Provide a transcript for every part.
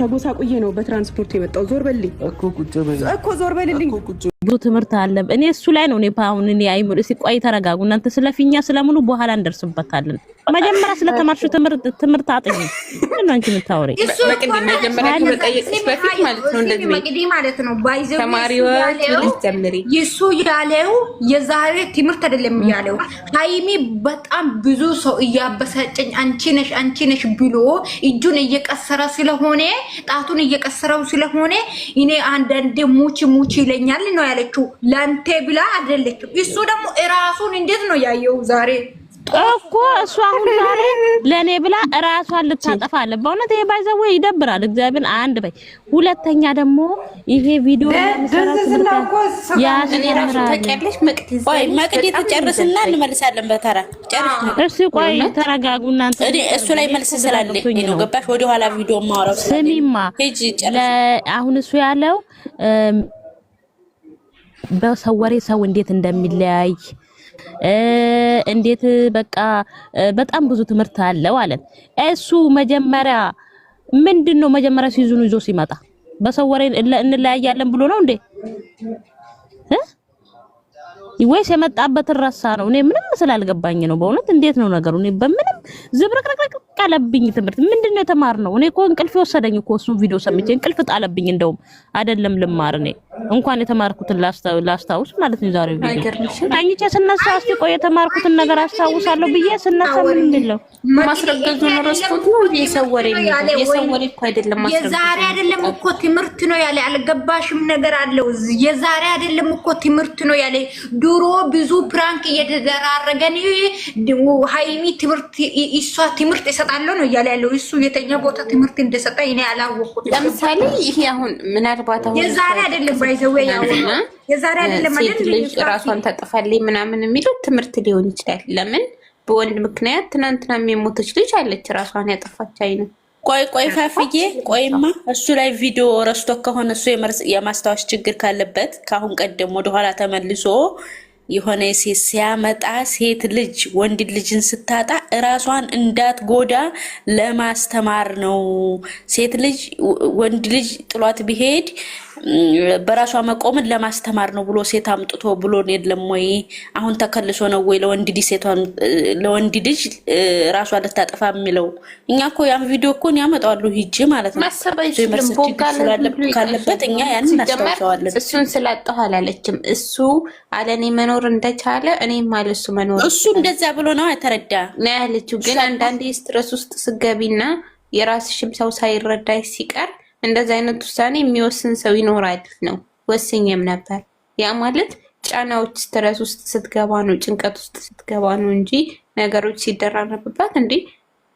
ተጎሳቁዬ ነው በትራንስፖርት የመጣው። ዞር በልኝ እኮ ቁጭ በል እኮ ዞር በልልኝ። ብዙ ትምህርት አለ። እኔ እሱ ላይ ነው አሁን እኔ አይሙር እስቲ ቆይ ተረጋጉ እናንተ። ስለፊኛ ስለሙሉ በኋላ እንደርስበታለን። መጀመሪያ ስለተማርሹ ትምህርት አጥኝ ምንድነው አንቺ የምታወሪ? መጀመሪያ ከመጠየቅሽ በፊት ማለት ነው እንደዚህ መቅዲ ማለት ነው ባይዘው ተማሪዎች ልትጀምሪ ይሱ ያለው የዛሬ ትምህርት አይደለም ያለው። ሃይሚ በጣም ብዙ ሰው እያበሳጨኝ አንቺ ነሽ ብሎ እጁን እየቀሰረ ስለሆነ ጣቱን እየቀሰረው ስለሆነ እኔ አንዳንዴ ሙቺ ይለኛል ነው ያለችው። ላንተ ብላ አይደለችም። እሱ ደግሞ እራሱን እንዴት ነው ያየው ዛሬ እኮ እሱ አሁን ዛሬ ለኔ ብላ እራሷን ልታጠፋ አለ። በእውነት ይሄ ባይዘው ይደብራል። እግዚአብሔር አንድ በይ። ሁለተኛ ደግሞ ይሄ ቪዲዮ መቅዲ ተጨርስና እንመልሳለን በተራ እሺ ቆይ ተረጋጉ እናንተ። እሱ ላይ መልስ ስላለኝ ነው ገባሽ? ወደ ኋላ ቪዲዮ ማውራው ስሚማ አሁን እሱ ያለው በሰው ወሬ ሰው እንዴት እንደሚለያይ እንዴት በቃ በጣም ብዙ ትምህርት አለው አለን። እሱ መጀመሪያ ምንድነው መጀመሪያ ሲዙኑ ይዞ ሲመጣ በሰው ወሬ እንለያያለን ብሎ ነው እንዴ? ወይስ የመጣበትን ረሳ ነው? እኔ ምንም ስላልገባኝ ነው በእውነት። እንዴት ነው ነገሩ? እኔ በምንም ዝብርቅርቅ ቃለብኝ። ትምህርት ምንድነው የተማርነው? እኔ እኮ እንቅልፍ ወሰደኝ እኮ እሱ ቪዲዮ ሰምቼ እንቅልፍ ጣለብኝ። እንደውም አይደለም ልማር እኔ እንኳን የተማርኩትን ላስታውስ ማለት ነው። ዛሬው ቪዲዮ ታኝቼ ስነሳ እስቲ ቆይ የተማርኩትን ነገር አስታውሳለሁ ብዬ ስነሳ ምን እንደለው ማስረገዙ ነው ረስቶት ነው የሰወሬ እኮ አይደለም ማስረገዙ የዛሬ አይደለም እኮ ትምህርት ነው ያለ። አልገባሽም ነገር አለው። የዛሬ አይደለም እኮ ትምህርት ነው ያለ። ድሮ ብዙ ፕራንክ እየተደራረገን ሃይሚ ትምህርት እሷ ትምህርት ይሰጣለው ነው ያለ ያለው። እሱ የተኛ ቦታ ትምህርት እንደሰጠ እኔ አላወቅኩት። ለምሳሌ ይሄ አሁን ምናልባት አሁን የዛሬ አይደለም ባይዘው ያው የዛሬ አይደለም ልጅ ራሷን ታጠፋለች ምናምን የሚለው ትምህርት ሊሆን ይችላል። ለምን በወንድ ምክንያት ትናንትና የሚሞተች ልጅ አለች ራሷን ያጠፋች አይነ ቆይ ፋፍዬ ቆይማ እሱ ላይ ቪዲዮ ረስቶ ከሆነ እሱ የማስታወስ ችግር ካለበት ካሁን ቀደም ወደ ኋላ ተመልሶ የሆነ ሴት ሲያመጣ ሴት ልጅ ወንድ ልጅን ስታጣ እራሷን እንዳትጎዳ ለማስተማር ነው። ሴት ልጅ ወንድ ልጅ ጥሏት ቢሄድ በራሷ መቆምን ለማስተማር ነው ብሎ ሴት አምጥቶ ብሎ የለም ወይ? አሁን ተከልሶ ነው ወይ ለወንድ ልጅ ራሷ ልታጠፋ የሚለው? እኛ እኮ ያን ቪዲዮ እኮ ያመጣሉ ሂጂ ማለት ነው። ካለበት እኛ ያን እናስታውሰዋለን። እሱን ስላጣሁ አላለችም። እሱ አለኔ መኖር እንደቻለ እኔም ማለት እሱ መኖር እሱ እንደዛ ብሎ ነው የተረዳ ነው ያለችው። ግን አንዳንዴ ስትረስ ውስጥ ስገቢና የራስሽም ሰው ሳይረዳሽ ሲቀር እንደዛ አይነት ውሳኔ የሚወስን ሰው ይኖራል ነው። ወስኜም ነበር። ያ ማለት ጫናዎች ስትረስ ውስጥ ስትገባ ነው፣ ጭንቀት ውስጥ ስትገባ ነው እንጂ ነገሮች ሲደራረብባት እንዴ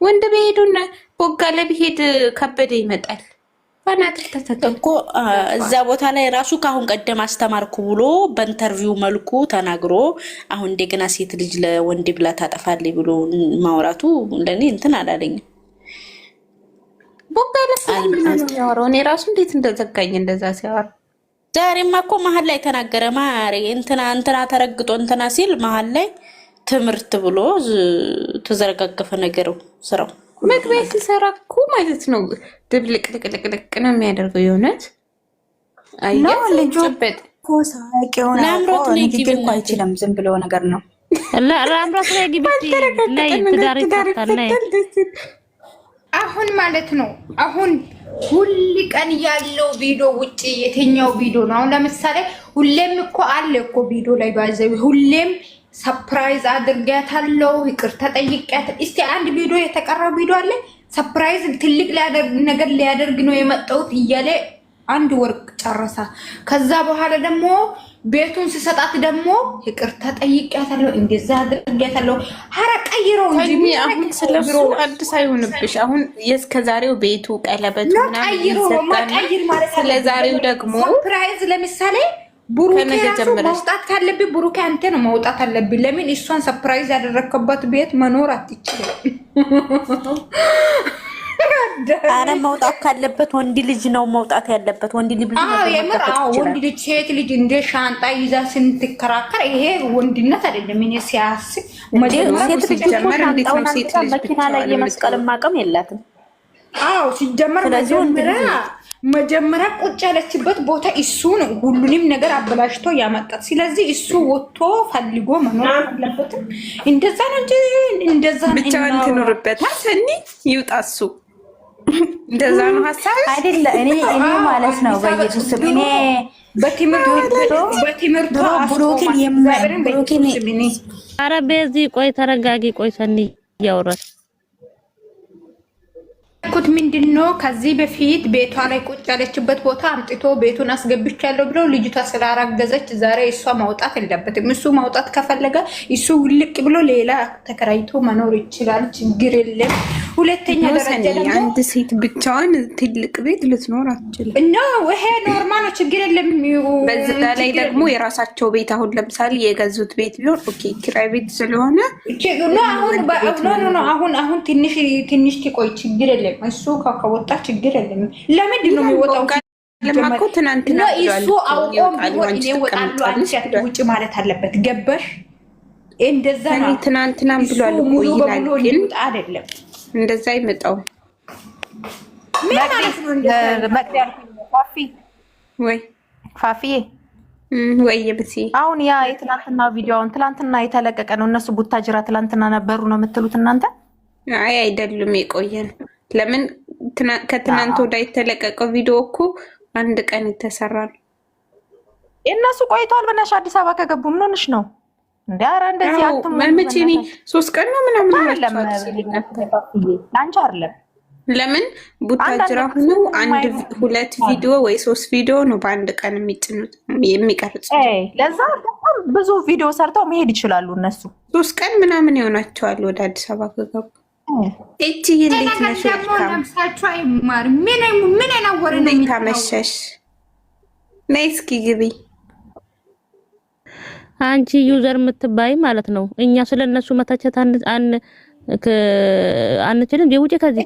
ወንድ በሄዱና ቦጋለ ቢሄድ ከበደ ይመጣል። እኮ እዛ ቦታ ላይ ራሱ ካሁን ቀደም አስተማርኩ ብሎ በኢንተርቪው መልኩ ተናግሮ አሁን እንደገና ሴት ልጅ ለወንድ ብላ ታጠፋለች ብሎ ማውራቱ ለኔ እንትን አላለኝም። ቦጋለ ስለሚያወራው እኔ ራሱ እንዴት እንደዘጋኝ እንደዛ ሲያወራ ዛሬማ እኮ መሀል ላይ ተናገረ። ማሪ እንትና ተረግጦ እንትና ሲል መሀል ላይ ትምህርት ብሎ ተዘረጋገፈ ነገሩ ስራው መግቢያ ሲሰራ እኮ ማለት ነው ድብልቅልቅልቅ ነው የሚያደርገው። የሆነት አያለበት ኮሳቂ ሆነ ለምሮት ላይ ግቢ እኮ አይችልም። ዝም ብሎ ነገር ነው ለምሮት ላይ ግቢ ላይ ትዳር ይፈታል ላይ አሁን ማለት ነው። አሁን ሁሉ ቀን ያለው ቪዲዮ ውጪ የትኛው ቪዲዮ ነው? አሁን ለምሳሌ ሁሌም እኮ አለ እኮ ቪዲዮ ላይ ባይዘው ሁሌም ሰርፕራይዝ አድርጋታለሁ፣ ይቅርታ ጠይቄያት። እስቲ አንድ ቪዲዮ የተቀረው ቪዲዮ አለ ሰርፕራይዝ ትልቅ ነገር ሊያደርግ ነው የመጣሁት እያለ አንድ ወርቅ ጨረሳ። ከዛ በኋላ ደግሞ ቤቱን ሲሰጣት ደግሞ ይቅርታ ጠይቄያታለሁ፣ እንደዛ አድርጋታለሁ። ሀራ ቀይረው እንጂ አሁን ስለሱ አዲስ አይሆንብሽ። አሁን የስከዛሬው ቤቱ ቀለበቱ ምናምን ቀይር ማለት ስለዛሬው ደግሞ ሰርፕራይዝ ለምሳሌ ብሩኬ መውጣት ካለብኝ ብሩኬ አንተ ነው መውጣት አለብኝ። ለምን እሷን ሰርፕራይዝ ያደረከበት ቤት መኖር አትችልም። አረ መውጣት ካለበት ወንድ ልጅ ነው መውጣት ያለበት። ወንድ ልጅ ብዙ ወንድ ልጅ ሴት ልጅ እንደ ሻንጣ ይዛ ስንትከራከር ይሄ ወንድነት አይደለም። እኔ ሲያስብ ሴት ልጅ ሻንጣውን መኪና ላይ የመስቀል ማቀም የላትም። አዎ ሲጀመር መጀመሪያ ቁጭ ያለችበት ቦታ እሱ ነው ሁሉንም ነገር አበላሽቶ ያመጣት። ስለዚህ እሱ ወጥቶ ፈልጎ መኖር አለበትም። እንደዛ ነው እንጂ እንደዛ ብቻውን ትኖርበት ሰኒ ይውጣ እሱ እንደዛ ነው ሐሳብ አይደለ? እኔ ማለት ነው በኢየሱስ እኔ በትምህርቱ ብሩክን ኧረ በዚህ ቆይ ተረጋጊ። ቆይ ሰኒ እያወራች ኩት ምንድነው? ከዚህ በፊት ቤቷ ላይ ቁጭ ያለችበት ቦታ አምጥቶ ቤቱን አስገብቻለሁ ብሎ ልጅቷ ስላረገዘች ዛሬ እሷ ማውጣት የለበትም። እሱ ማውጣት ከፈለገ እሱ ውልቅ ብሎ ሌላ ተከራይቶ መኖር ይችላል። ችግር የለም። ሁለተኛ ደረጃ ደግሞ አንድ ሴት ብቻዋን ትልቅ ቤት ልትኖር አትችልም። እና ይሄ ኖርማል ነው፣ ችግር የለም። በዛ ላይ ደግሞ የራሳቸው ቤት አሁን ለምሳሌ የገዙት ቤት ቢሆን ኦኬ፣ ኪራይ ቤት ስለሆነ አሁን ትንሽ ትቆይ፣ ችግር የለም። እሱ ከወጣ ችግር የለም። ለምንድን ነው የሚወጣው? ለማኮ ትናንትና እሱ አውቆም ቢሆን እኔ እወጣለሁ አንቺ ውጭ ማለት አለበት። ገባሽ? እንደዛ ነው። ትናንትናም ብሏል እኮ ይላል፣ ግን አይደለም እንደዛ ይመጣው ምን ማለት ነው? እንደዛ ፋፊዬ ወይ የብሲ አሁን ያ የትናንትና ቪዲዮውን ትናንትና የተለቀቀ ነው። እነሱ ቡታጅራ ትናንትና ነበሩ ነው የምትሉት እናንተ? አይ አይደሉም፣ የቆየን። ለምን ከትናንት ወዲያ የተለቀቀው ቪዲዮ እኮ አንድ ቀን የተሰራ ነው። እነሱ ቆይተዋል። በእናትሽ አዲስ አበባ ከገቡ ምን ሆነሽ ነው እንዴ? ኧረ እንደዚህ መቼ ነው? 3 ቀን ነው ምናምን አይደለም። ላንቺ አይደለም። ለምን ቡታጅራ ሆነው 1-2 ቪዲዮ ወይ 3 ቪዲዮ ነው በአንድ ቀን የሚቀርጹ። ለዛ በጣም ብዙ ቪዲዮ ሰርተው መሄድ ይችላሉ እነሱ። 3 ቀን ምናምን ይሆናቸዋል ወደ አዲስ አበባ ከገቡ። እቺ እንዴት ነሽ? ለምሳቸው አይማር ምን አይናወር ነው ታመሸሽ? ነይ እስኪ ግቢ። አንቺ ዩዘር የምትባይ ማለት ነው። እኛ ስለነሱ መታቸት አንችልም። ውጪ ከዚህ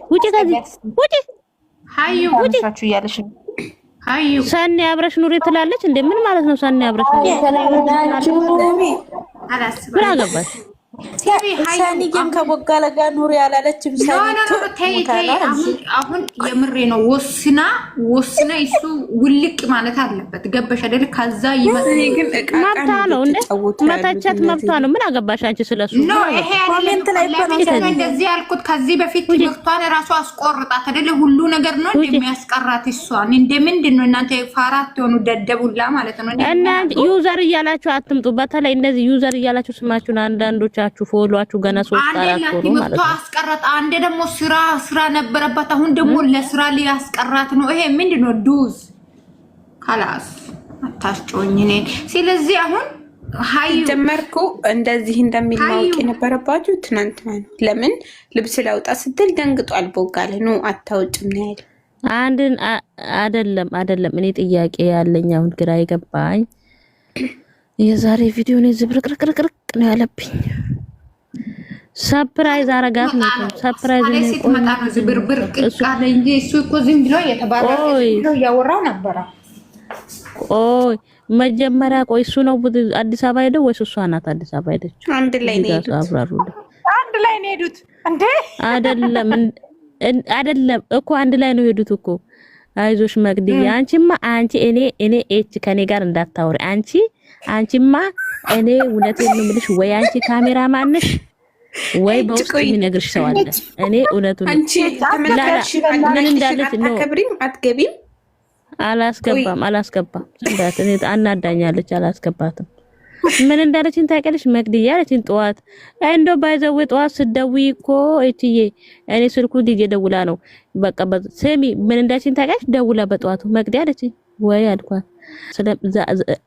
ውጪ ሃዩ ውጪ እያለሽ ሃዩ ሰኒ አብረሽ ኑሪ ትላለች እንዴ? ምን ማለት ነው? ሰኒ አብረሽ ኑሪ ምን አገባሽ? ሰኒ ግን ከቦጋለ ጋር ኑሪ ያላለችም። አሁን የምሬ ነው። ወስና እሱ ውልቅ ማለት አለበት። ገበሽ አይደል? ከዛ መብቷ ነው እንዴ? መተቸት መብቷ ነው። ምን አገባሽ አንቺ ስለሱ? ኮሜንት ላይ እንደዚህ ያልኩት ከዚህ በፊት ትምህርቷን ራሱ አስቆርጣት አይደል? ሁሉ ነገር ነው እንደሚያስቀራት እሷን። እንደምንድን ነው እናንተ ፋራት የሆኑ ደደቡላ ማለት ነው። እና ዩዘር እያላችሁ አትምጡ። በተለይ እንደዚህ ዩዘር እያላችሁ ስማችሁን አንዳንዶች ፎሎዋችሁ ገና 3-4 ሆኖ ማለት ነው። አስቀራት። አንዴ ደግሞ ስራ ነበረባት። አሁን ደግሞ ለስራ ሊያስቀራት ነው። ይሄ ምንድነው? ዱዝ ካላስ አታስጮኝ ነኝ። ስለዚህ አሁን ሃይ ጀመርኩ እንደዚህ እንደሚማውቅ የነበረባችሁ ትናንትና ነው። ለምን ልብስ ላውጣ ስትል ደንግጧል። ቦጋለ ነው አታውጭም ነው ያለው። አንድን አይደለም እኔ ጥያቄ ያለኝ አሁን ግራ የገባኝ የዛሬ ቪዲዮ ነው። ዝብርቅርቅርቅ ነው ያለብኝ። ሰርፕራይዝ አረጋት ነው። ሰርፕራይዝ ነው ሲመጣ ነው ዝብርብር ቃል እንጂ እሱ እኮ ዝም ብሎ የተባረከ ነው ያወራው ነበር። መጀመሪያ እሱ ነው አዲስ አበባ ሄደው ወይስ እሷ ናት አዲስ አበባ ሄደችው? አንድ ላይ ነው ሄዱት እንዴ? አይደለም እኮ አንድ ላይ ነው ሄዱት እኮ። አይዞሽ መግዲ አንቺ እኔ ከኔ ጋር እንዳታወሪ አንቺማ እኔ እውነቴን ነው የምልሽ። ወይ አንቺ ካሜራ ማንሽ ወይ በውስጥ የሚነግርሽ ሰው አለ። እኔ እውነቱን አንቺ ምን እንዳለች ነው አትገቢም? አላስገባም እንዴት እኔ አናዳኛለች። አላስገባትም። ምን እንዳለችን ታውቂያለሽ? መግዲያ ያለችን ጠዋት እንደው ባይዘው ጠዋት ስደውይ እኮ እትዬ እኔ ስልኩ ዲጄ ደውላ ነው በቃ ስሚ ምን እንዳለችን ታውቂያለሽ? ደውላ በጠዋቱ መግዲያ አለችኝ። ወይ አልኳት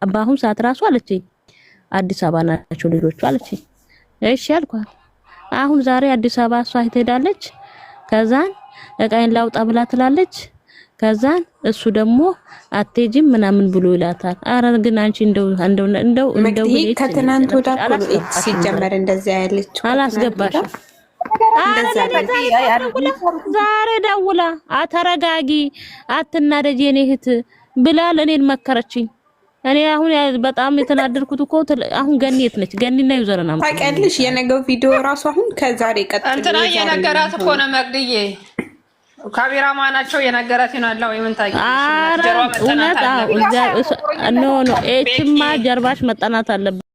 በአሁን ሰዓት ራሱ አለችኝ አዲስ አበባ ናቸው ልጆቹ አለችኝ። እሺ አልኳት። አሁን ዛሬ አዲስ አበባ እሷ ትሄዳለች። ከዛን እቃዬን ላውጣ ብላ ትላለች። ከዛን እሱ ደግሞ አትሄጂም ምናምን ብሎ ይላታል። አረ ግን አንቺ እንደው ከትናንት ወዲያ ሲጀመር እንደዛ ያለች አላስገባሽም። ዛሬ ደውላ ተረጋጊ አትናደጂ የኔ እህት ብላል እኔን መከረችኝ። እኔ አሁን በጣም የተናደርኩት እኮ አሁን ገኒት ነች። ገኒና ዩዘርና ታውቂያለሽ የነገው ቪዲዮ ራሱ አሁን ከዛሬ ቀጥሎ እንትና የነገራት እኮ ነው መቅድዬ ካሜራማናቸው የነገራት ይሆናል ወይ ምን ታውቂ? ኧረ እውነት ኖ ኤችማ ጀርባሽ መጠናት አለበት።